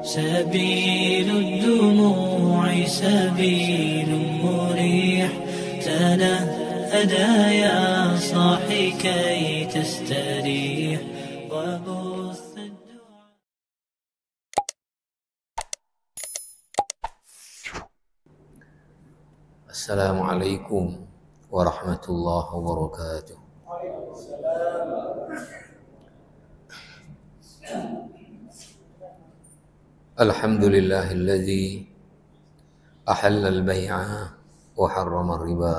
سبيل الدموع سبيل مريح تنهدى يا صاحي كي تستريح وبث الدعاء. السلام عليكم ورحمة الله وبركاته. الحمد لله الذي أحل البيع وحرم الربا،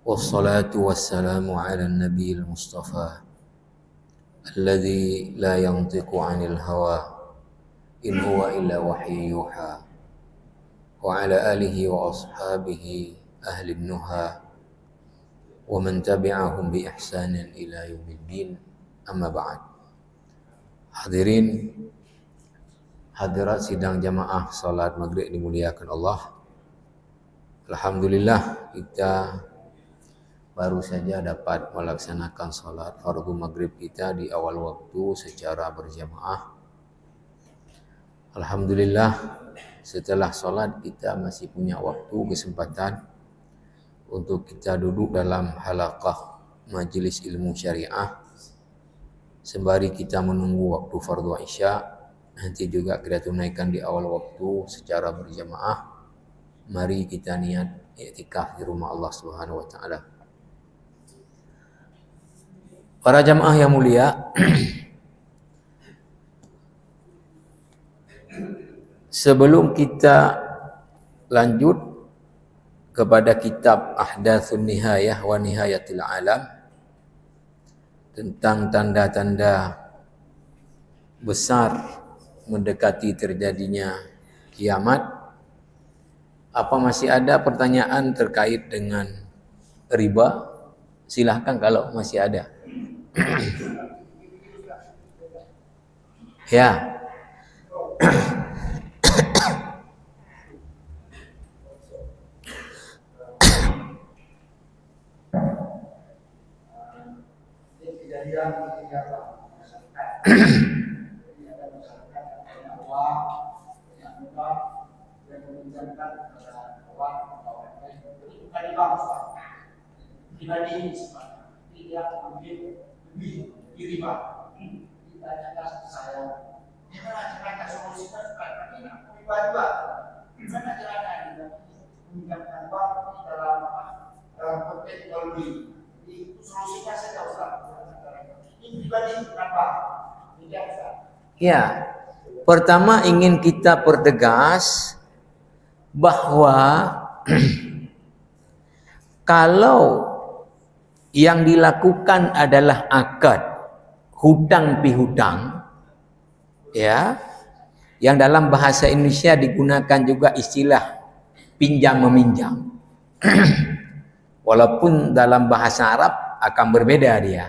والصلاة والسلام على النبي المصطفى الذي لا ينطق عن الهوى إن هو إلا وحي يوحى، وعلى آله وأصحابه أهل النهى ومن تبعهم بإحسان إلى يوم الدين. أما بعد. Hadirin hadirat sidang jamaah salat maghrib dimuliakan Allah. Alhamdulillah kita baru saja dapat melaksanakan salat fardu maghrib kita di awal waktu secara berjamaah. Alhamdulillah setelah salat kita masih punya waktu kesempatan untuk kita duduk dalam halaqah majelis ilmu syariah sembari kita menunggu waktu fardu isya. Nanti juga kita tunaikan di awal waktu secara berjamaah. Mari kita niat i'tikaf di rumah Allah Subhanahu wa taala. Para jamaah yang mulia, sebelum kita lanjut kepada kitab Ahdatsun Nihayah wa Nihayatul Alam tentang tanda-tanda besar mendekati terjadinya kiamat, apa masih ada pertanyaan terkait dengan riba? Silahkan kalau masih ada. Ya. Pribadi tidak ambil lebih di riba. Ditanyakan saya, gimana caranya solusinya supaya tidak riba juga? Gimana caranya meningkatkan uang di dalam konteks jual beli? Itu solusinya saja Ustaz. Ini pribadi kenapa? Tidak Ustaz. Ya, pertama ingin kita pertegas bahwa kalau yang dilakukan adalah akad hutang pihutang, ya, yang dalam bahasa Indonesia digunakan juga istilah pinjam meminjam. Walaupun dalam bahasa Arab akan berbeda dia.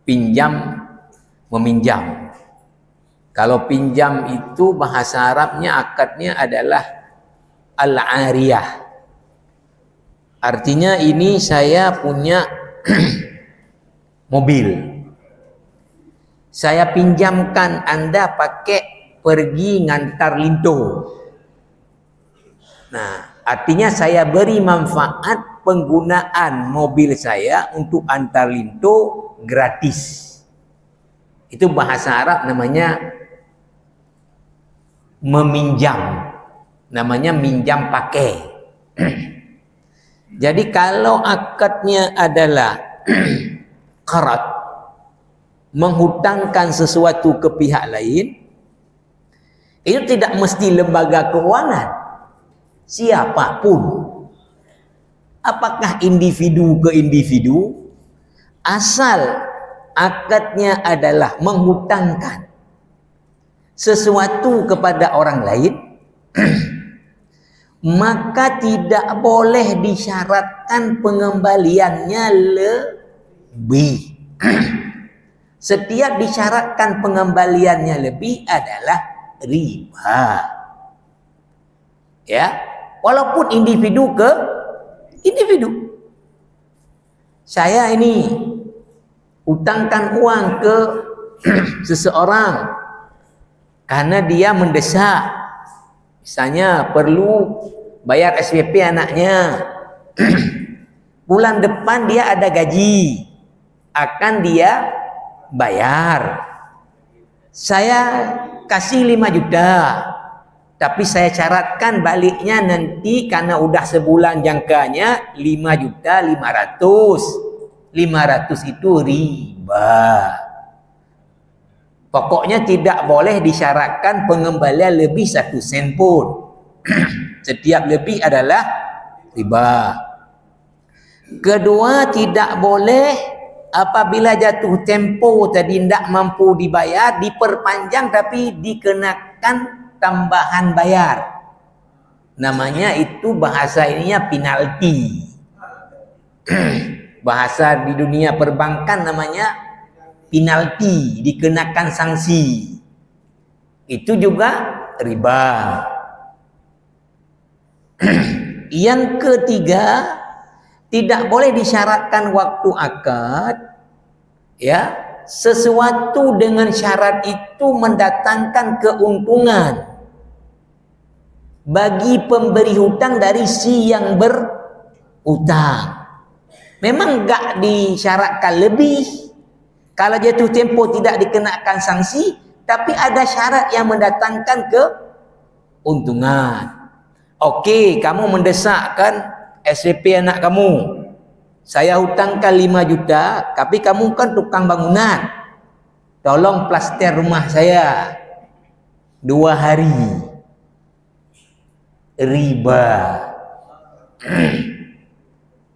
Pinjam meminjam. Kalau pinjam itu bahasa Arabnya akadnya adalah al-ariyah. Artinya ini saya punya mobil. Saya pinjamkan Anda pakai pergi ngantar linto. Nah, artinya saya beri manfaat penggunaan mobil saya untuk antar linto gratis. Itu bahasa Arab namanya meminjam. Namanya minjam pakai. Jadi kalau akadnya adalah qarat, menghutangkan sesuatu ke pihak lain, itu tidak mesti lembaga keuangan, siapapun, apakah individu ke individu, asal akadnya adalah menghutangkan sesuatu kepada orang lain, maka tidak boleh disyaratkan pengembaliannya lebih. Setiap disyaratkan pengembaliannya lebih adalah riba. Ya, walaupun individu ke individu. Saya ini utangkan uang ke seseorang karena dia mendesak. Misalnya perlu bayar SPP anaknya. Bulan depan dia ada gaji, akan dia bayar. Saya kasih 5 juta, tapi saya syaratkan baliknya nanti karena udah sebulan jangkanya 5.500.000. 500 itu riba. Pokoknya tidak boleh disyaratkan pengembalian lebih 1 sen pun. Setiap lebih adalah riba. Kedua, tidak boleh apabila jatuh tempo tadi tidak mampu dibayar, diperpanjang tapi dikenakan tambahan bayar. Namanya itu bahasa ininya penalti. Bahasa di dunia perbankan namanya penalti, dikenakan sanksi. Itu juga riba. Yang ketiga, tidak boleh disyaratkan waktu akad, ya, sesuatu dengan syarat itu mendatangkan keuntungan bagi pemberi hutang dari si yang berhutang. Memang enggak disyaratkan lebih. Kalau jatuh tempo tidak dikenakan sanksi, tapi ada syarat yang mendatangkan keuntungan. Oke, kamu mendesakkan SPP anak kamu. Saya hutangkan 5 juta, tapi kamu kan tukang bangunan. Tolong plaster rumah saya 2 hari. Riba.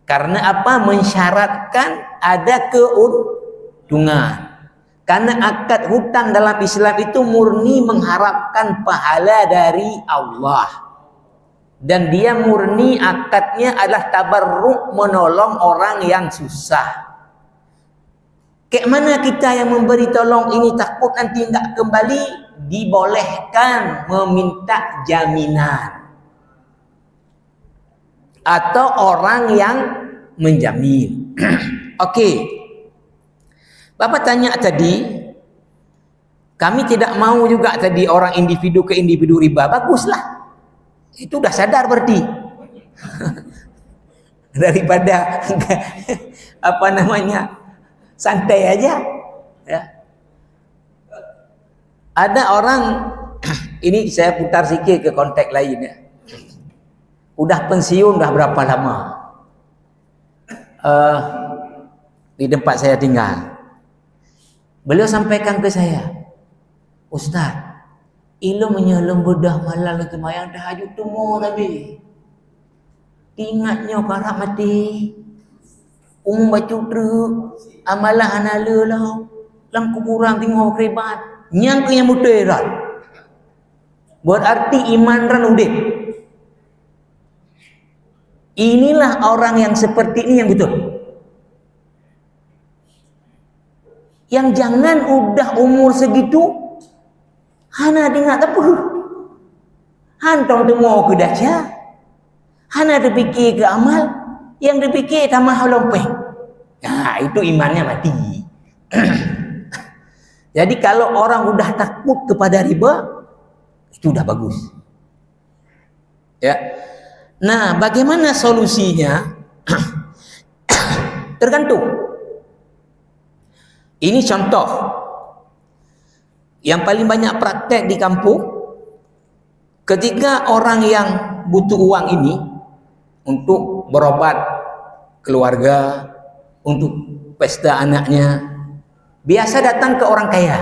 Karena apa? Mensyaratkan ada keuntungan. Karena akad hutang dalam Islam itu murni mengharapkan pahala dari Allah. Dan dia murni akadnya adalah tabarruk, menolong orang yang susah. Kayak mana kita yang memberi tolong ini takut nanti tidak kembali, dibolehkan meminta jaminan. Atau orang yang menjamin. Oke. Bapak tanya tadi, kami tidak mau juga tadi orang individu ke individu riba. Baguslah. Itu udah sadar berarti. Daripada apa namanya, santai aja. Ya. Ada orang, ini saya putar sikit ke konteks lain ya. Udah pensiun udah berapa lama? Di tempat saya tinggal. Beliau sampaikan ke saya, Ustaz, ilo menyelem bedah malam lagi mayang tahajud tumo tapi ingatnya karak mati baca truk amalah anala lah lang kuburan tengok kribat nyang ke yang muterat berarti iman ran udip. Inilah orang yang seperti ini yang betul. Yang jangan udah umur segitu hana dengar apa? Hantong temu ke daca. Hana terfikir ke amal, yang terfikir tamah lompeng. Nah, itu imannya mati. Jadi kalau orang udah takut kepada riba, itu udah bagus. Ya. Nah, bagaimana solusinya? Tergantung. Ini contoh. Yang paling banyak praktek di kampung, ketika orang yang butuh uang ini untuk berobat keluarga, untuk pesta anaknya, biasa datang ke orang kaya.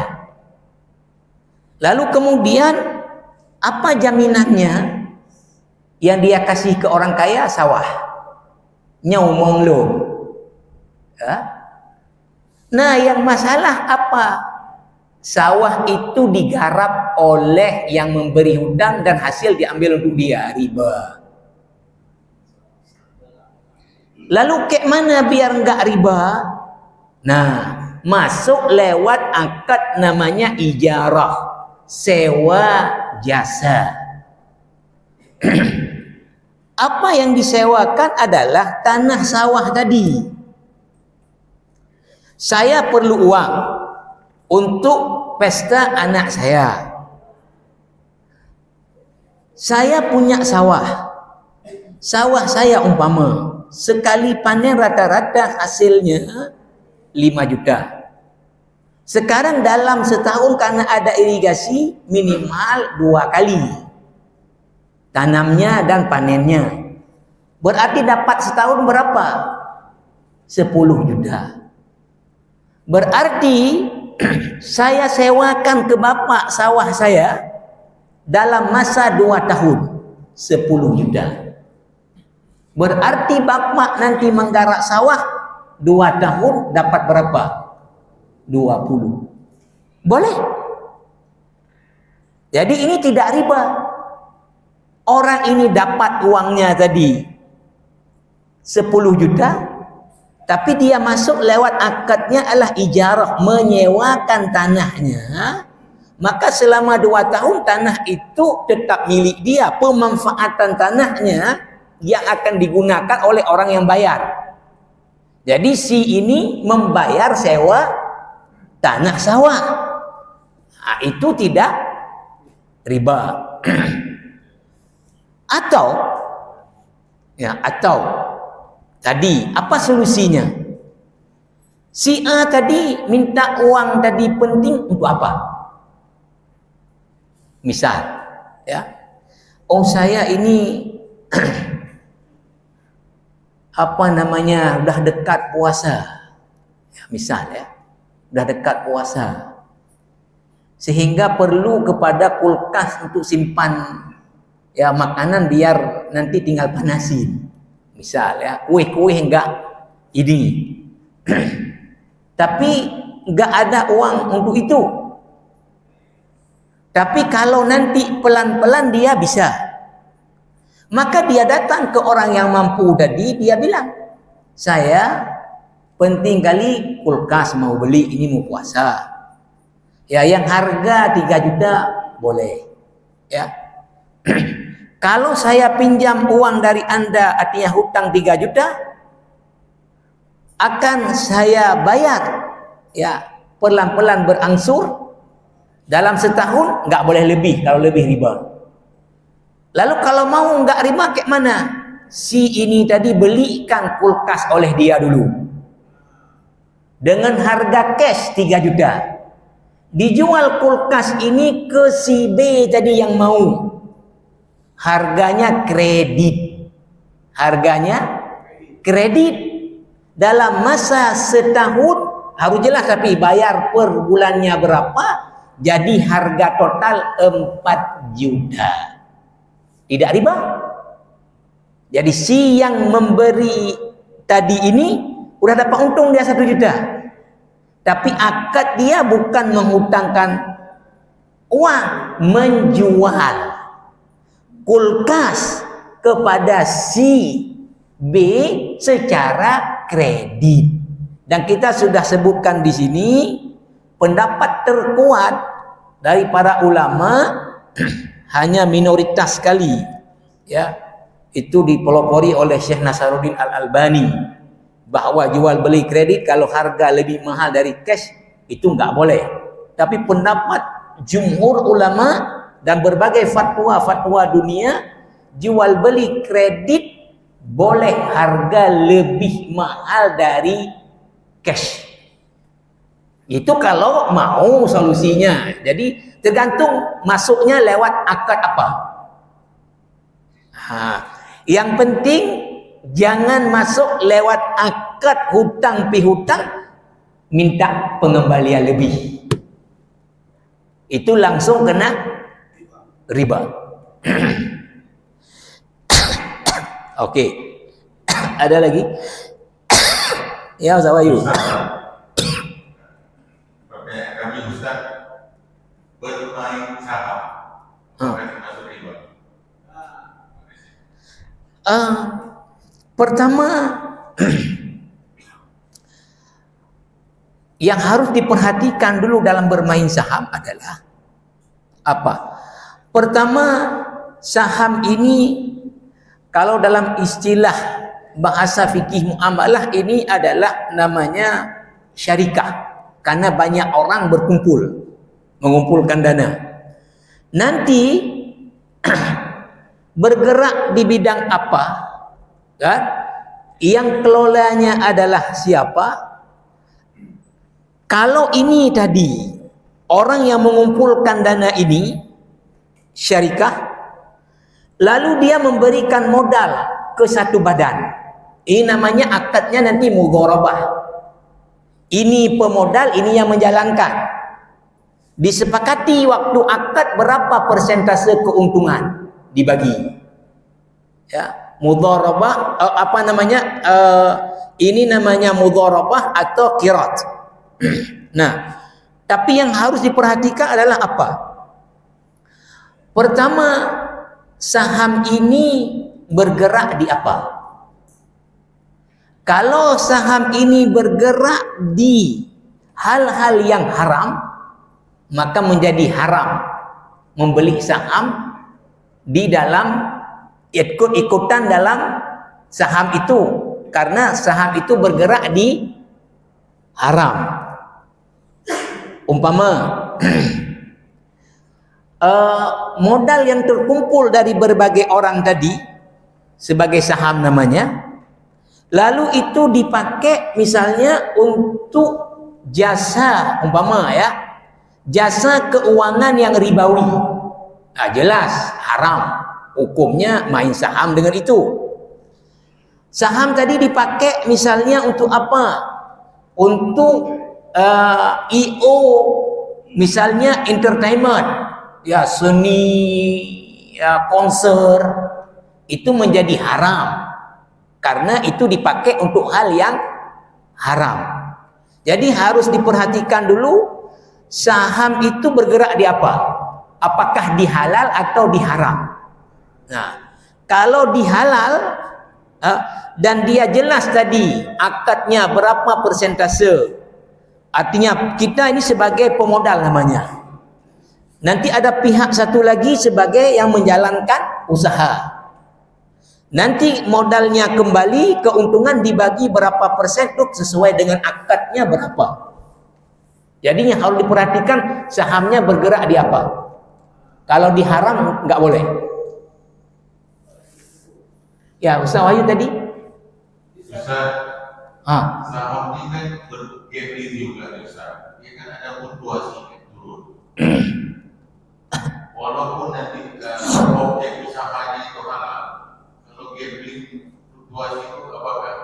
Lalu kemudian apa jaminannya? Yang dia kasih ke orang kaya sawah. Nyaumong lo. Ya? Nah, yang masalah apa? Sawah itu digarap oleh yang memberi hutang dan hasil diambil untuk dia, riba. Lalu kayak mana biar enggak riba? Nah, masuk lewat akad namanya ijarah, sewa jasa. Apa yang disewakan adalah tanah sawah tadi. Saya perlu uang untuk pesta anak saya. Saya punya sawah. Sawah saya umpama sekali panen rata-rata hasilnya 5 juta. Sekarang dalam setahun karena ada irigasi minimal 2 kali tanamnya dan panennya. Berarti dapat setahun berapa? 10 juta. Berarti saya sewakan ke bapak sawah saya dalam masa 2 tahun 10 juta. Berarti bapak nanti menggarap sawah 2 tahun dapat berapa? 20. Boleh. Jadi ini tidak riba. Orang ini dapat uangnya tadi 10 juta, tapi dia masuk lewat akadnya adalah ijarah, menyewakan tanahnya. Maka selama 2 tahun tanah itu tetap milik dia. Pemanfaatan tanahnya yang akan digunakan oleh orang yang bayar. Jadi si ini membayar sewa tanah sawah. Nah, itu tidak riba. Atau tadi apa solusinya? Si A tadi minta uang tadi penting untuk apa? Misal, ya, saya ini udah dekat puasa, ya, misal ya, udah dekat puasa, sehingga perlu kepada kulkas untuk simpan ya makanan biar nanti tinggal panasin, misal ya, kue-kue enggak ini, tapi enggak ada uang untuk itu. Tapi kalau nanti pelan-pelan dia bisa, maka dia datang ke orang yang mampu tadi, dia bilang, saya penting kali kulkas mau beli, ini mau puasa. Ya, yang harga 3 juta boleh. Ya. Kalau saya pinjam uang dari Anda, artinya hutang 3 juta, akan saya bayar ya pelan-pelan berangsur. Dalam setahun nggak boleh lebih, kalau lebih riba. Lalu kalau mau nggak riba kayak mana? Si ini tadi belikan kulkas oleh dia dulu dengan harga cash 3 juta. Dijual kulkas ini ke si B tadi yang mau. Harganya kredit. Harganya kredit. Dalam masa setahun harus jelas, tapi bayar per bulannya berapa? Jadi harga total 4 juta. Tidak riba. Jadi si yang memberi tadi ini udah dapat untung dia 1 juta. Tapi akad dia bukan menghutangkan uang, menjual kulkas kepada si B secara kredit. Dan kita sudah sebutkan di sini pendapat terkuat dari para ulama hanya minoritas sekali, ya, itu dipelopori oleh Syekh Nasaruddin Al-Albani, bahwa jual beli kredit kalau harga lebih mahal dari cash itu nggak boleh. Tapi pendapat jumhur ulama dan berbagai fatwa dunia, jual beli kredit boleh harga lebih mahal dari cash. Itu kalau mau solusinya. Jadi tergantung masuknya lewat akad apa. Yang penting jangan masuk lewat akad hutang pihutang minta pengembalian lebih. Itu langsung kena riba. Oke. Ada lagi? Ya, Ustaz Wahyu. Kami Ustaz bermain saham. Masuk riba. Pertama yang harus diperhatikan dulu dalam bermain saham adalah apa? Pertama, saham ini kalau dalam istilah bahasa fikih muamalah ini adalah namanya syarikah. Karena banyak orang berkumpul, mengumpulkan dana. Nanti bergerak di bidang apa, kan? Yang kelolanya adalah siapa? Kalau ini tadi orang yang mengumpulkan dana ini syarikah, lalu dia memberikan modal ke satu badan, ini namanya akadnya nanti mudharabah. Ini pemodal, ini yang menjalankan. Disepakati waktu akad berapa persentase keuntungan dibagi. Ya, mudharabah ini namanya mudharabah atau qirat. Nah, tapi yang harus diperhatikan adalah apa? Pertama, saham ini bergerak di apa? Kalau saham ini bergerak di hal-hal yang haram, maka menjadi haram membeli saham di dalam ikut-ikutan dalam saham itu, karena saham itu bergerak di haram. Umpama modal yang terkumpul dari berbagai orang tadi sebagai saham namanya, lalu itu dipakai misalnya untuk jasa, umpama ya, jasa keuangan yang ribawi. Nah, jelas haram hukumnya main saham dengan itu. Saham tadi dipakai misalnya untuk apa? Untuk IO, misalnya entertainment, ya seni, ya konser, itu menjadi haram. Karena itu dipakai untuk hal yang haram. Jadi harus diperhatikan dulu saham itu bergerak di apa? Apakah di halal atau di haram? Nah, kalau di halal dan dia jelas tadi akadnya berapa persentase, artinya kita ini sebagai pemodal namanya. Nanti ada pihak satu lagi sebagai yang menjalankan usaha. Nanti modalnya kembali, keuntungan dibagi berapa persen itu sesuai dengan akadnya berapa. Jadinya harus diperhatikan sahamnya bergerak di apa. Kalau di haram nggak boleh. Ya, Ustaz Wahyu tadi. Ustaz, saham ini kan bergaping juga, Ustaz. Dia kan ada fluktuasi turun. Walaupun nanti objek usahanya itu halal, kalau gambling fluktuasi itu apakah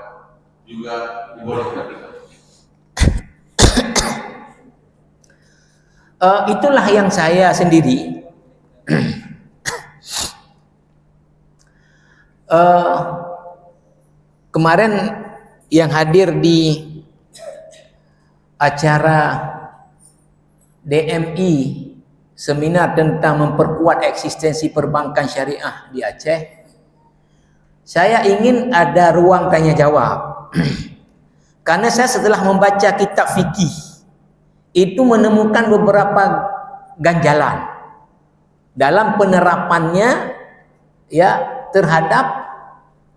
juga dibolehkan? Itulah yang saya sendiri kemarin yang hadir di acara DMI, seminar tentang memperkuat eksistensi perbankan syariah di Aceh, saya ingin ada ruang tanya jawab. Karena saya setelah membaca kitab fikih itu menemukan beberapa ganjalan dalam penerapannya ya terhadap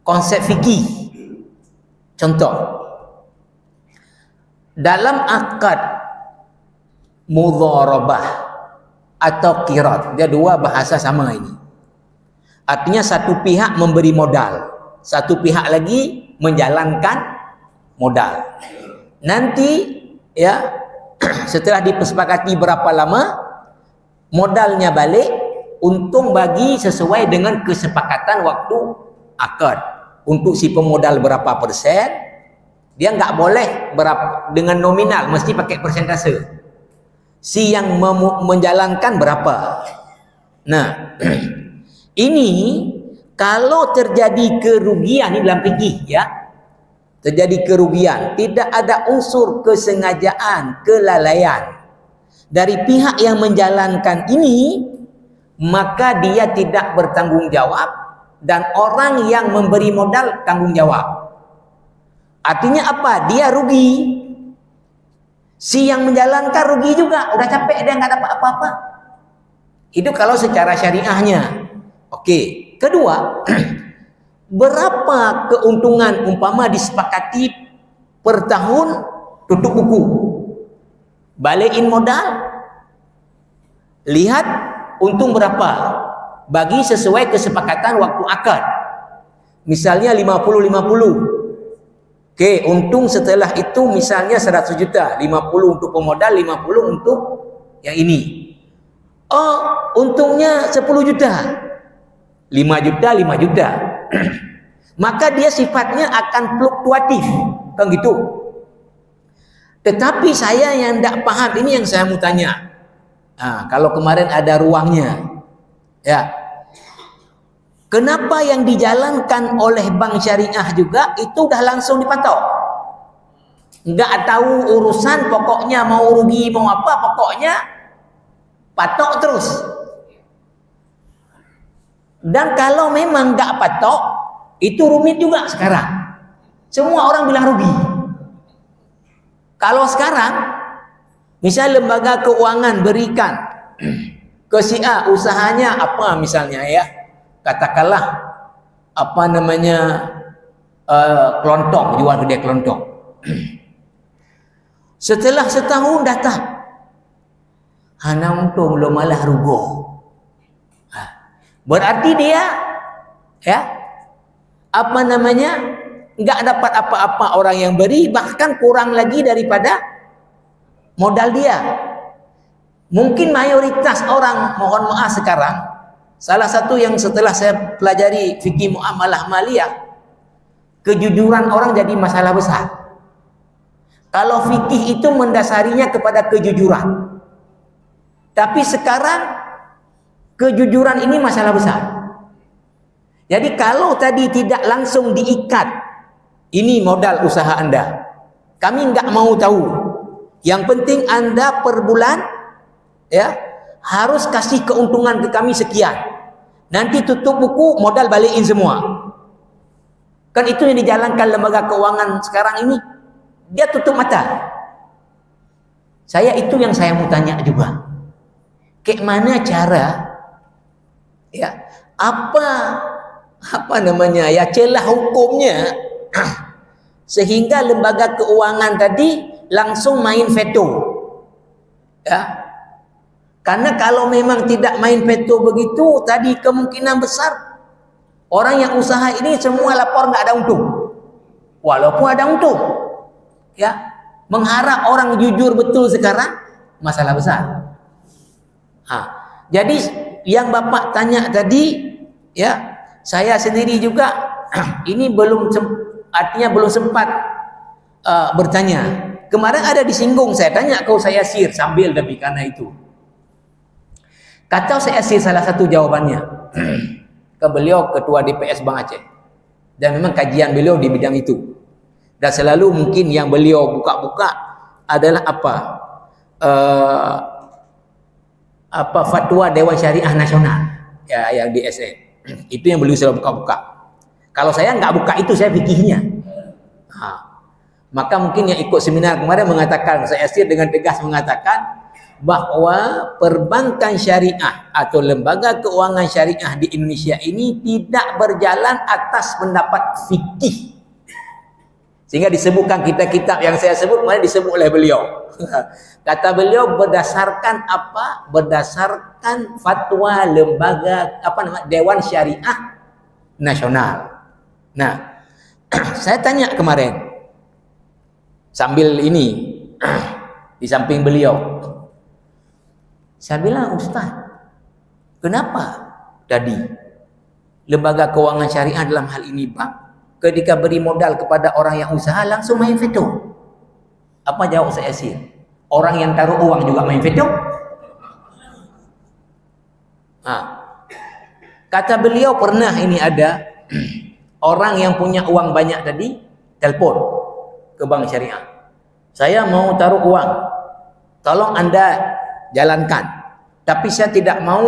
konsep fikih. Contoh, dalam akad mudharabah atau qirat, dia dua bahasa sama ini. Artinya satu pihak memberi modal, satu pihak lagi menjalankan modal. Nanti ya setelah disepakati berapa lama modalnya balik, untung bagi sesuai dengan kesepakatan waktu akad. Untuk si pemodal berapa persen, dia nggak boleh berapa dengan nominal, mesti pakai persentase. Si yang menjalankan berapa. Nah, ini kalau terjadi kerugian, ini dalam fikih ya, terjadi kerugian, tidak ada unsur kesengajaan, kelalaian dari pihak yang menjalankan ini, maka dia tidak bertanggung jawab dan orang yang memberi modal tanggung jawab. Artinya apa? Dia rugi. Si yang menjalankan rugi juga, udah capek dia nggak dapat apa-apa. Itu kalau secara syariahnya. Oke. Kedua, berapa keuntungan umpama disepakati per tahun tutup buku, balikin modal, lihat untung berapa. bagi sesuai kesepakatan waktu akad. Misalnya 50-50. Oke, untung setelah itu misalnya 100 juta, 50 untuk pemodal, 50 untuk yang ini. Oh, untungnya 10 juta. 5 juta, 5 juta. Maka dia sifatnya akan fluktuatif, kan gitu. Tetapi saya yang tidak paham, ini yang saya mau tanya. Nah, kalau kemarin ada ruangnya, ya. Kenapa yang dijalankan oleh bank syariah juga itu udah langsung dipatok? Nggak tahu urusan, pokoknya mau rugi mau apa, pokoknya patok terus. Dan kalau memang nggak patok, itu rumit juga sekarang. Semua orang bilang rugi. Kalau sekarang, misal lembaga keuangan berikan ke si A usahanya apa misalnya ya, katakanlah apa namanya kelontong, jual kedai kelontong. Setelah setahun datang, hana untung lo malah rugo. Berarti dia ya apa namanya nggak dapat apa-apa orang yang beri, bahkan kurang lagi daripada modal dia. Mungkin mayoritas orang, mohon maaf sekarang, salah satu yang setelah saya pelajari fikih muamalah maliyah, kejujuran orang jadi masalah besar. Kalau fikih itu mendasarinya kepada kejujuran, tapi sekarang kejujuran ini masalah besar. Jadi kalau tadi tidak langsung diikat, ini modal usaha Anda, kami nggak mau tahu. Yang penting Anda per bulan ya harus kasih keuntungan ke kami sekian. Nanti tutup buku, modal balikin semua. Kan itu yang dijalankan lembaga keuangan sekarang ini. Dia tutup mata. Saya itu yang saya mau tanya juga. Kayak mana cara ya apa namanya ya celah hukumnya sehingga lembaga keuangan tadi langsung main veto ya, karena kalau memang tidak main veto begitu tadi kemungkinan besar orang yang usaha ini semua lapor nggak ada untung, walaupun ada untung ya. Mengharap orang jujur betul sekarang masalah besar. Jadi yang Bapak tanya tadi ya, saya sendiri juga ini artinya belum sempat bertanya. Kemarin ada disinggung, saya tanya kau saya sir sambil tapi karena itu. Kata saya sir salah satu jawabannya ke beliau ketua DPS Bang Aceh. Dan memang kajian beliau di bidang itu. Dan selalu mungkin yang beliau buka-buka adalah apa fatwa Dewan Syariah Nasional ya yang di SN. Itu yang beliau selalu buka-buka. Kalau saya nggak buka itu, saya fikihnya. Maka mungkin yang ikut seminar kemarin mengatakan, saya sih dengan tegas mengatakan bahwa perbankan syariah atau lembaga keuangan syariah di Indonesia ini tidak berjalan atas pendapat fikih. Sehingga disebutkan kitab-kitab yang saya sebut kemarin disebut oleh beliau. Kata beliau berdasarkan apa? Berdasarkan fatwa lembaga Dewan Syariah Nasional. Nah, saya tanya kemarin sambil ini di samping beliau, saya bilang, Ustaz, kenapa tadi lembaga keuangan syariah dalam hal ini Pak ketika beri modal kepada orang yang usaha langsung main veto? Apa jawab saya sih? Orang yang taruh uang juga main veto? Kata beliau pernah ini ada orang yang punya uang banyak tadi telepon ke bank syariah. Saya mau taruh uang, tolong Anda jalankan. Tapi saya tidak mau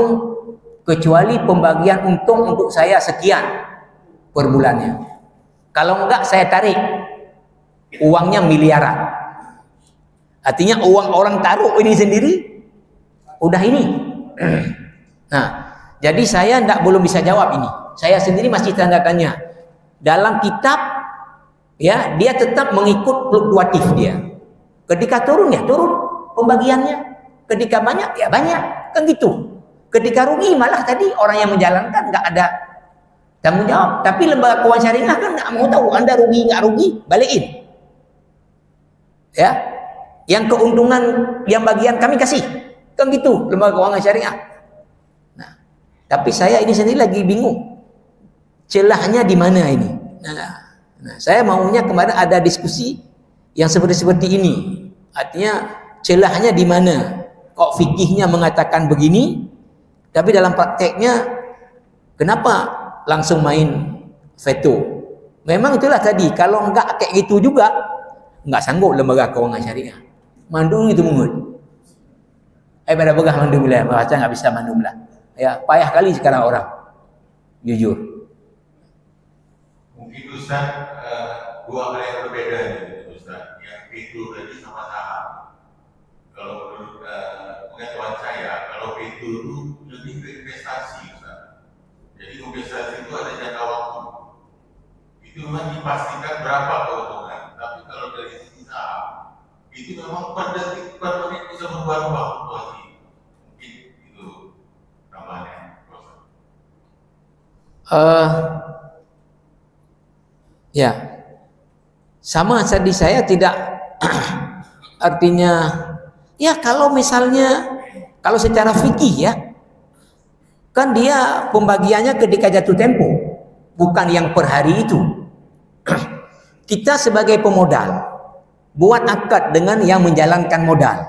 kecuali pembagian untung untuk saya sekian per bulannya. Kalau enggak saya tarik uangnya miliaran. Artinya uang orang taruh ini sendiri udah ini. Nah, jadi saya belum bisa jawab ini. Saya sendiri masih tanda tanya. Dalam kitab ya dia tetap mengikut fluktuatif dia. Ketika turun ya turun pembagiannya, ketika banyak ya banyak, kan gitu. Ketika rugi malah tadi orang yang menjalankan nggak ada tanggung jawab. Tapi lembaga keuangan syariah kan nggak mau tahu Anda rugi nggak rugi, balikin. Ya, yang keuntungan yang bagian kami kasih, kan gitu lembaga keuangan syariah. Nah, tapi saya ini sendiri lagi bingung, celahnya di mana ini. Nah, saya maunya kemarin ada diskusi yang seperti ini. Artinya celahnya di mana? Kok fikihnya mengatakan begini, tapi dalam prakteknya kenapa langsung main veto? Memang itulah tadi, kalau enggak kayak gitu juga enggak sanggup lembaga keuangan syariah. Mandu itu mungut. Pada begah mandu belah, baca enggak bisa mandu belah. Ya, payah kali sekarang orang. Jujur. Mungkin Ustaz dua hal yang berbeda nih Ustaz. Yang itu tadi sama saham. Kalau menurut pengetahuan saya, kalau itu lebih ke investasi Ustaz. Jadi investasi itu ada jangka waktu. Itu memang dipastikan berapa keuntungan. Tapi kalau dari sisi saham, itu memang per detik per menit bisa berubah-ubah fluktuasi. Mungkin itu tambahannya. Ya, sama tadi saya tidak artinya ya kalau misalnya kalau secara fikih ya kan dia pembagiannya ketika jatuh tempo, bukan yang per hari itu. Kita sebagai pemodal buat akad dengan yang menjalankan modal,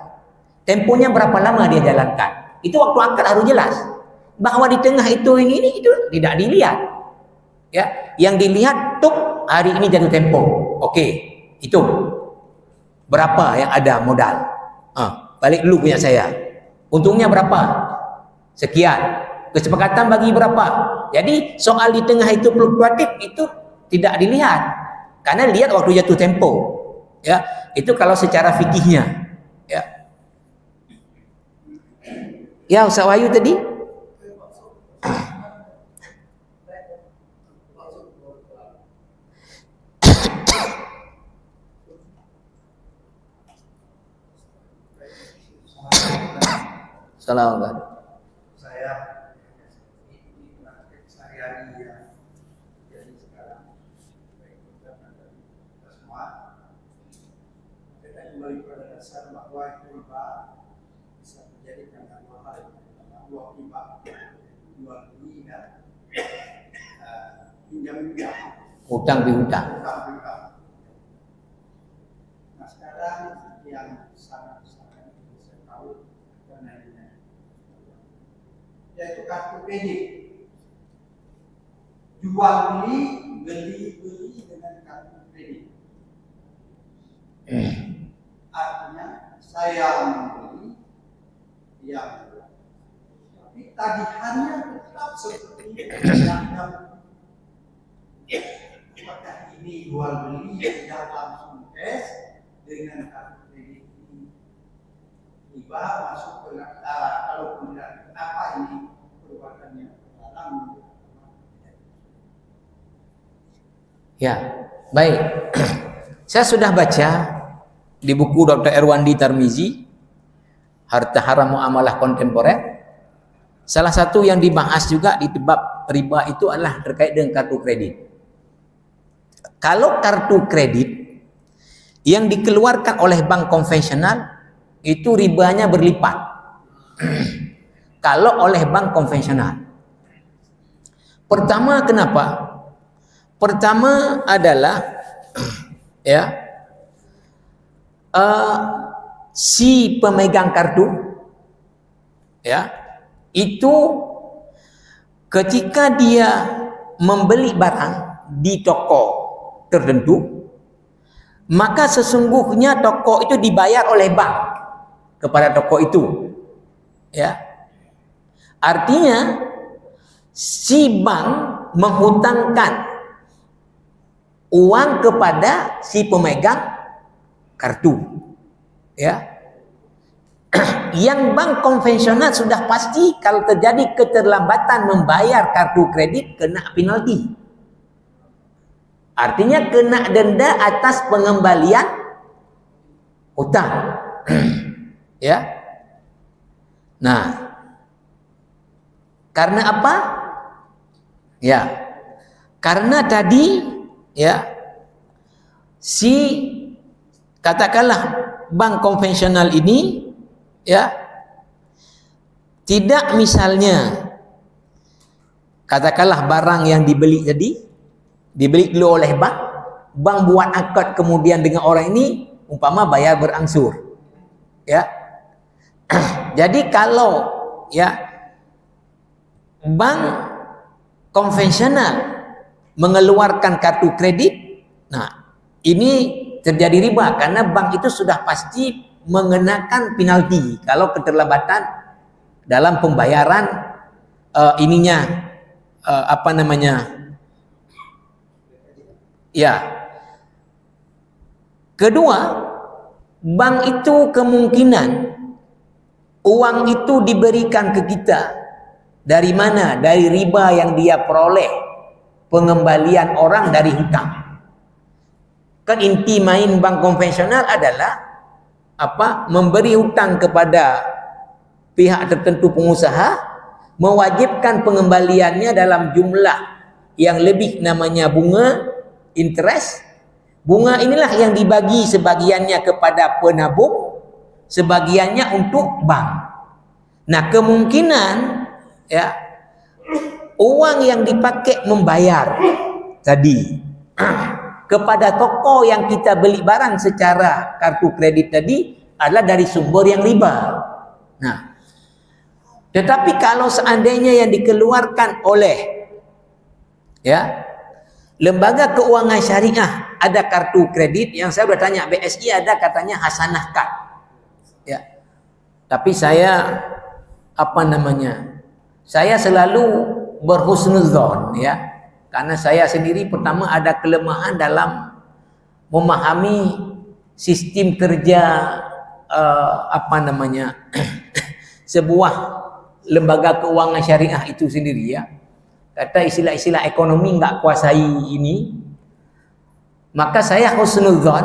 temponya berapa lama dia jalankan, itu waktu akad harus jelas. Bahwa di tengah itu ini itu tidak dilihat ya, yang dilihat tuh hari ini jatuh tempo, oke, itu berapa yang ada modal, balik dulu punya saya, untungnya berapa, sekian, kesepakatan bagi berapa. Jadi soal di tengah itu fluktuatif itu tidak dilihat, karena lihat waktu jatuh tempo, ya itu kalau secara fikihnya, ya. Ya Ustaz Wahyu tadi. Salam. Saya ini praktek sehari-hari ya. Jadi sekarang kita semua kita kembali pada dasar bahwa riba bisa terjadi karena dua hal, dua riba, dua beli dan pinjam pinjam, Utang piutang. Nah sekarang yang sangat saya tahu yaitu kartu kredit, jual beli, beli dengan kartu kredit. Artinya saya membeli yang tapi tagihannya tetap seperti yang apakah ini jual beli tidak langsung cash dengan kartu kredit ini riba masuk ke kalau kemudian apa ini perbuatannya dalam. Ya, baik. Saya sudah baca di buku Dr. Erwandi Tarmizi, Harta Haram Muamalah Kontemporer. Salah satu yang dibahas juga di bab riba itu adalah terkait dengan kartu kredit. Kalau kartu kredit yang dikeluarkan oleh bank konvensional itu ribanya berlipat. Kalau oleh bank konvensional. Pertama kenapa? Pertama adalah ya si pemegang kartu ya itu ketika dia membeli barang di toko tertentu, maka sesungguhnya toko itu dibayar oleh bank kepada toko itu ya. Artinya si bank menghutangkan uang kepada si pemegang kartu ya. Yang bank konvensional sudah pasti kalau terjadi keterlambatan membayar kartu kredit kena penalti. Artinya kena denda atas pengembalian utang. Ya. Nah, Karena apa? Ya, karena tadi ya katakanlah bank konvensional ini ya tidak, misalnya katakanlah barang yang dibeli dulu oleh bank buat akad kemudian dengan orang ini umpama bayar berangsur ya. Jadi kalau ya bank konvensional mengeluarkan kartu kredit, nah ini terjadi riba karena bank itu sudah pasti mengenakan penalti kalau keterlambatan dalam pembayaran ya. Kedua, bank itu kemungkinan uang itu diberikan ke kita dari mana? Dari riba yang dia peroleh, pengembalian orang dari hutang. Kan inti main bank konvensional adalah apa? Memberi hutang kepada pihak tertentu pengusaha, mewajibkan pengembaliannya dalam jumlah yang lebih, namanya bunga, interest. Bunga inilah yang dibagi sebagiannya kepada penabung, sebagiannya untuk bank. Nah, kemungkinan ya uang yang dipakai membayar tadi kepada toko yang kita beli barang secara kartu kredit tadi adalah dari sumber yang riba. Nah, tetapi kalau seandainya yang dikeluarkan oleh ya lembaga keuangan syariah ada kartu kredit, yang saya sudah tanya BSI ada katanya Hasanah Card ya. Tapi saya saya selalu berhusnuzon ya, karena saya sendiri pertama ada kelemahan dalam memahami sistem kerja sebuah lembaga keuangan syariah itu sendiri ya. Kata istilah-istilah ekonomi nggak kuasai ini, maka saya husnuzon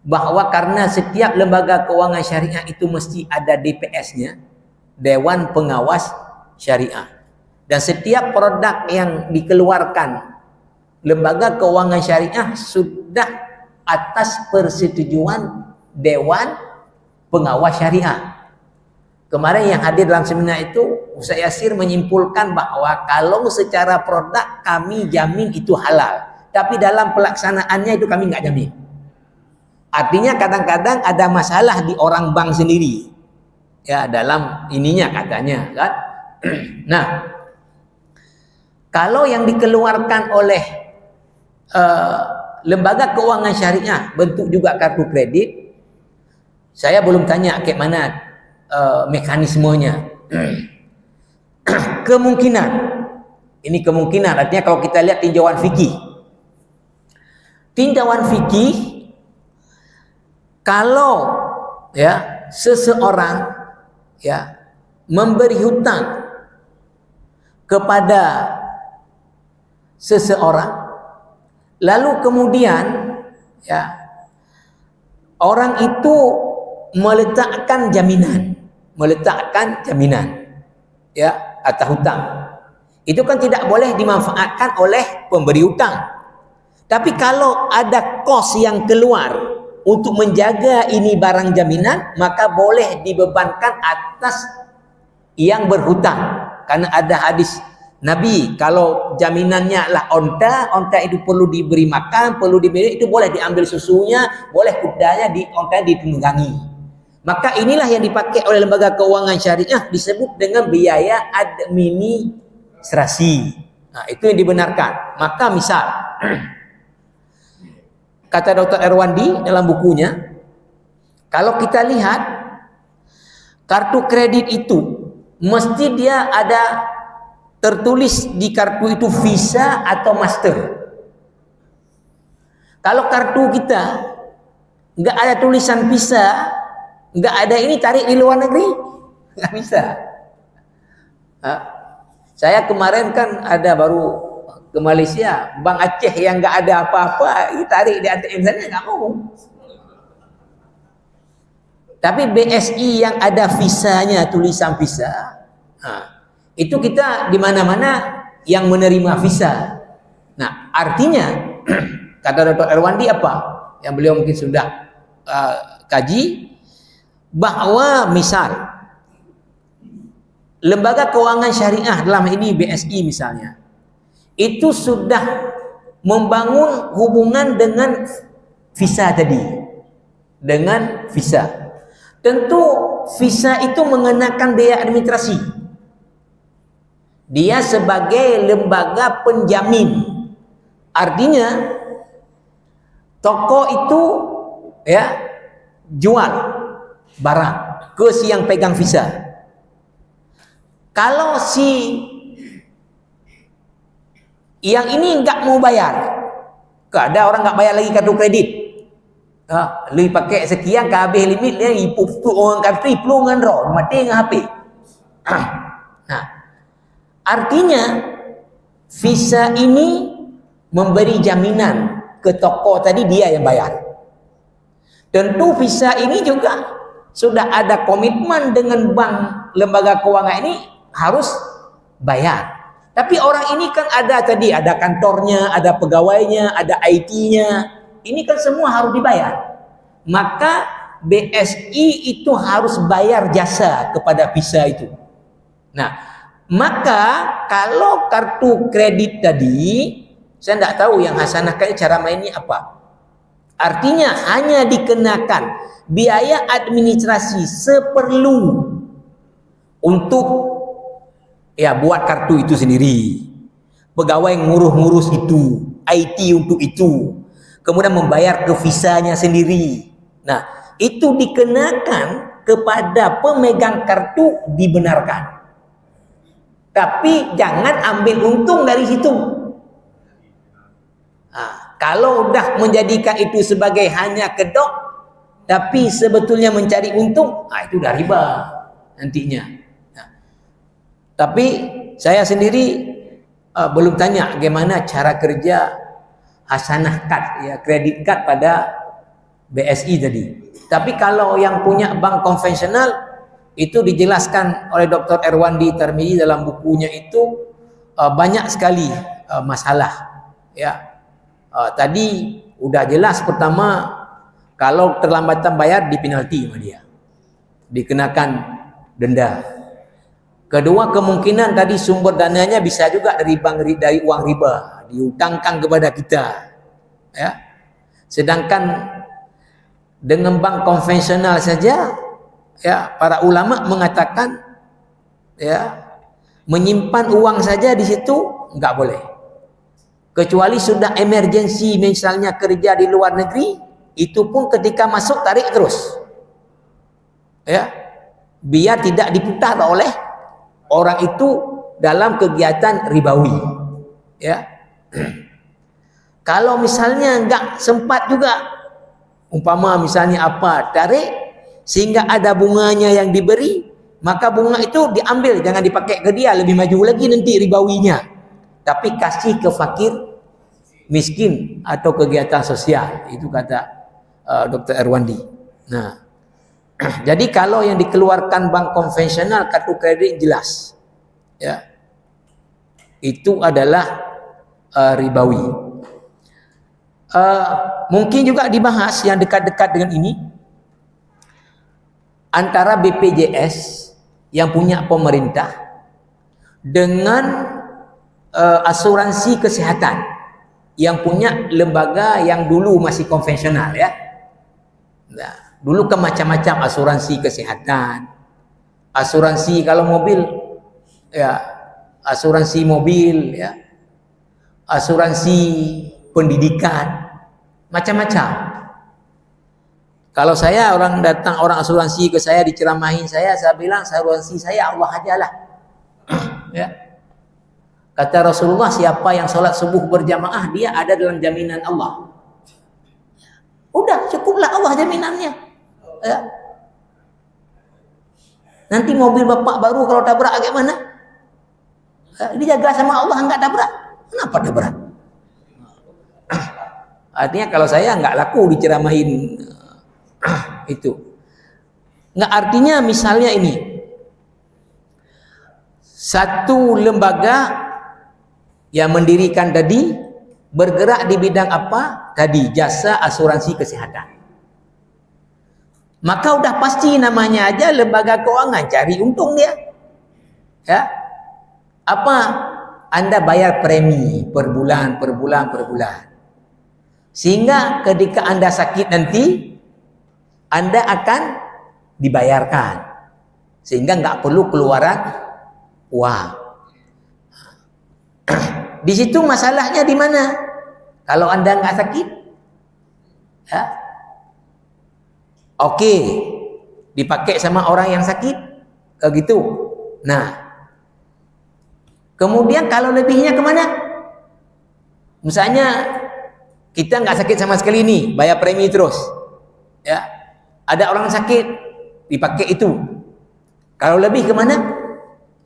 bahwa karena setiap lembaga keuangan syariah itu mesti ada DPS-nya, Dewan Pengawas Syariah, dan setiap produk yang dikeluarkan lembaga keuangan syariah sudah atas persetujuan Dewan Pengawas Syariah. Kemarin yang hadir dalam seminar itu Ustaz Yasir menyimpulkan bahwa kalau secara produk kami jamin itu halal, tapi dalam pelaksanaannya itu kami nggak jamin. Artinya kadang-kadang ada masalah di orang bank sendiri ya dalam ininya katanya kan. Nah, kalau yang dikeluarkan oleh lembaga keuangan syariah bentuk juga kartu kredit, saya belum tanya kayak mana mekanismenya. Kemungkinan, ini kemungkinan, artinya kalau kita lihat tinjauan fikih, kalau ya seseorang ya memberi hutang kepada seseorang, lalu kemudian ya orang itu meletakkan jaminan ya atas hutang, itu kan tidak boleh dimanfaatkan oleh pemberi hutang. Tapi kalau ada kos yang keluar untuk menjaga ini barang jaminan, maka boleh dibebankan atas yang berhutang, karena ada hadis Nabi, kalau jaminannya lah onta itu perlu diberi makan, perlu diberi, itu boleh diambil susunya, boleh kudanya onta ditunggangi. Maka inilah yang dipakai oleh lembaga keuangan syariah, disebut dengan biaya administrasi. Nah, itu yang dibenarkan. Maka misal kata Dr. Erwandi dalam bukunya, kalau kita lihat kartu kredit itu mesti dia ada tertulis di kartu itu Visa atau Master. Kalau kartu kita nggak ada tulisan Visa, nggak ada ini, tarik di luar negeri nggak bisa. Saya kemarin kan ada baru ke Malaysia, Bank Aceh yang nggak ada apa-apa, tarik di ATM sana nggak mau. Tapi BSI yang ada visanya, tulisan visa, Itu kita di mana-mana yang menerima visa. Nah, artinya kata Dr. Erwandi apa? Yang beliau mungkin sudah kaji, bahwa misal lembaga keuangan syariah dalam ini BSI misalnya, itu sudah membangun hubungan dengan visa tadi, dengan visa. Tentu visa itu mengenakan biaya administrasi. Dia sebagai lembaga penjamin. Artinya toko itu ya jual barang ke si yang pegang visa. Kalau si yang ini nggak mau bayar, ada orang nggak bayar lagi kartu kredit, lebih pakai sekian ke habis limit dia ipu orang kartu pelungan roh mati dengan HP. Nah, artinya visa ini memberi jaminan ke toko tadi dia yang bayar. Tentu visa ini juga sudah ada komitmen dengan bank lembaga keuangan ini harus bayar. Tapi orang ini kan ada tadi, ada kantornya, ada pegawainya, ada IT-nya. Ini kan semua harus dibayar. Maka BSI itu harus bayar jasa kepada visa itu. Nah, maka kalau kartu kredit tadi, saya tidak tahu yang hasanahkan cara mainnya apa. Artinya hanya dikenakan biaya administrasi seperlu untuk ya buat kartu itu sendiri, pegawai ngurus-ngurus itu, IT untuk itu, kemudian membayar ke visanya sendiri. Nah, itu dikenakan kepada pemegang kartu dibenarkan. Tapi jangan ambil untung dari situ. Nah, kalau udah menjadikan itu sebagai hanya kedok, tapi sebetulnya mencari untung, itu udah riba nantinya. Tapi saya sendiri belum tanya bagaimana cara kerja hasanah card, ya kredit card pada BSI tadi. Tapi kalau yang punya bank konvensional itu dijelaskan oleh Dr. Erwandi Tarmizi dalam bukunya itu banyak sekali masalah. Ya, tadi udah jelas pertama kalau terlambatan bayar dipenalti sama dia, dikenakan denda. Kedua, kemungkinan tadi sumber dananya bisa juga dari uang riba, diutangkan kepada kita. Ya. Sedangkan dengan bank konvensional saja, ya para ulama mengatakan, ya menyimpan uang saja di situ nggak boleh. Kecuali sudah emergensi, misalnya kerja di luar negeri, itu pun ketika masuk tarik terus. Ya, biar tidak diputar oleh orang itu dalam kegiatan ribawi, ya. Kalau misalnya nggak sempat juga, umpama misalnya apa tarik sehingga ada bunganya yang diberi, maka bunga itu diambil, jangan dipakai ke dia, lebih maju lagi nanti ribawinya. Tapi kasih ke fakir, miskin atau kegiatan sosial, itu kata Dr. Erwandi. Nah. Jadi kalau yang dikeluarkan bank konvensional kartu kredit jelas, ya itu adalah ribawi. Mungkin juga dibahas yang dekat-dekat dengan ini antara BPJS yang punya pemerintah dengan asuransi kesehatan yang punya lembaga yang dulu masih konvensional, ya. Nah, dulu kan macam-macam asuransi kesehatan, asuransi kalau mobil, ya asuransi mobil, ya asuransi pendidikan, macam-macam. Kalau saya orang datang orang asuransi ke saya diceramahin saya bilang asuransi saya Allah ajalah. Ya. Kata Rasulullah, siapa yang sholat subuh berjamaah dia ada dalam jaminan Allah. Udah cukuplah Allah jaminannya. Ya. Nanti mobil bapak baru kalau tabrak bagaimana? Dijaga sama Allah enggak tabrak. Kenapa tabrak? Artinya kalau saya enggak laku diceramahin itu. Enggak, artinya misalnya ini. satu lembaga yang mendirikan tadi bergerak di bidang apa? Tadi jasa asuransi kesehatan. Maka udah pasti namanya aja lembaga keuangan, cari untung dia. Ya. Apa? Anda bayar premi per bulan. Sehingga ketika Anda sakit nanti, Anda akan dibayarkan. Sehingga nggak perlu keluaran uang. Di situ masalahnya di mana? Kalau Anda nggak sakit, ya, oke, dipakai sama orang yang sakit, kayak gitu. Nah, kemudian kalau lebihnya kemana? Misalnya kita nggak sakit sama sekali nih, bayar premi terus, ya. Ada orang sakit, dipakai itu. Kalau lebih kemana?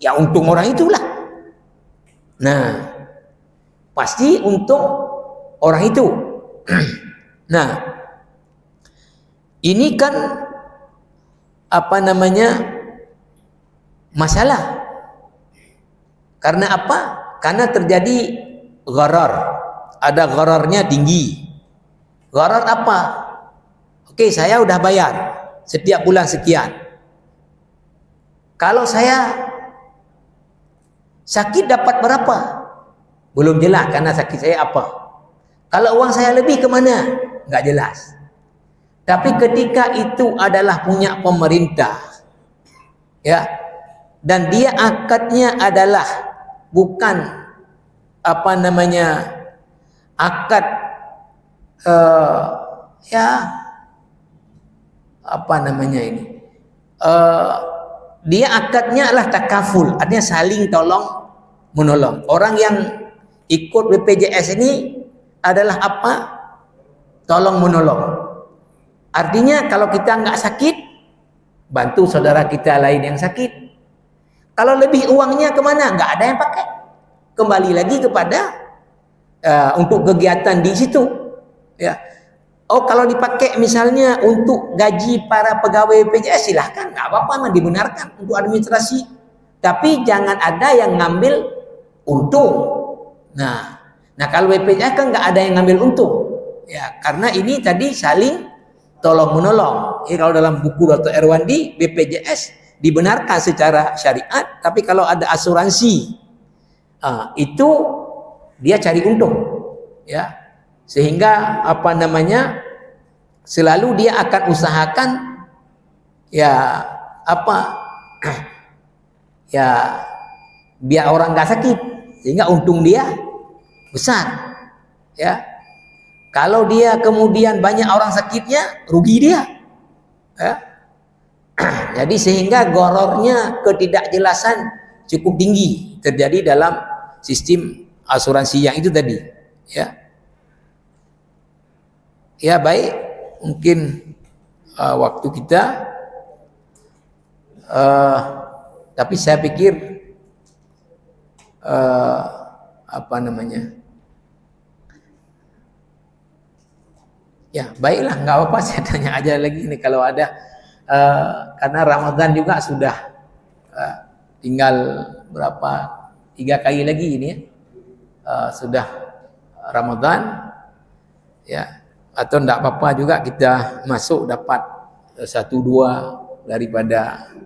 Ya untung orang itulah. Nah, pasti untung orang itu. Nah, ini kan apa namanya masalah. Karena apa? Karena terjadi gharar. Ada ghararnya tinggi. Gharar apa? Oke, saya udah bayar setiap bulan sekian. Kalau saya sakit dapat berapa? Belum jelas karena sakit saya apa. Kalau uang saya lebih kemana? Nggak jelas. Tapi ketika itu adalah punya pemerintah, ya, dan dia akadnya adalah bukan apa namanya akad ya apa namanya ini dia akadnya adalah takaful, artinya saling tolong menolong. Orang yang ikut BPJS ini adalah apa? Tolong menolong. Artinya kalau kita nggak sakit, bantu saudara kita lain yang sakit. Kalau lebih uangnya kemana? Nggak ada yang pakai. Kembali lagi kepada untuk kegiatan di situ. Ya. Oh, kalau dipakai misalnya untuk gaji para pegawai BPJS, silahkan, nggak apa-apa, dibenarkan untuk administrasi. Tapi jangan ada yang ngambil untung. Nah kalau BPJS kan nggak ada yang ngambil untung. Ya, karena ini tadi saling tolong menolong. Kalau dalam buku Dr. Erwandi, BPJS dibenarkan secara syariat, tapi kalau ada asuransi, itu dia cari untung, ya, sehingga apa namanya selalu dia akan usahakan, ya apa, ya biar orang nggak sakit, sehingga untung dia besar, ya. Kalau dia kemudian banyak orang sakitnya, rugi dia. Ya. Jadi sehingga gorornya ketidakjelasan cukup tinggi terjadi dalam sistem asuransi yang itu tadi. Ya, ya baik, mungkin waktu kita, tapi saya pikir apa namanya? Ya baiklah, nggak apa-apa, saya tanya aja lagi nih kalau ada, karena Ramadan juga sudah tinggal berapa, 3 kali lagi ini ya, sudah Ramadan, ya, atau nggak apa-apa juga kita masuk dapat 1-2 daripada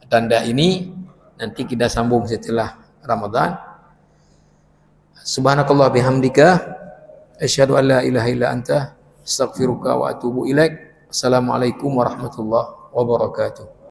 tanda ini, nanti kita sambung setelah Ramadan. Subhanakallah bihamdika, asyhadu an la ilaha illa anta, astaghfiruka wa atubu ilaik. Assalamualaikum warahmatullahi wabarakatuh.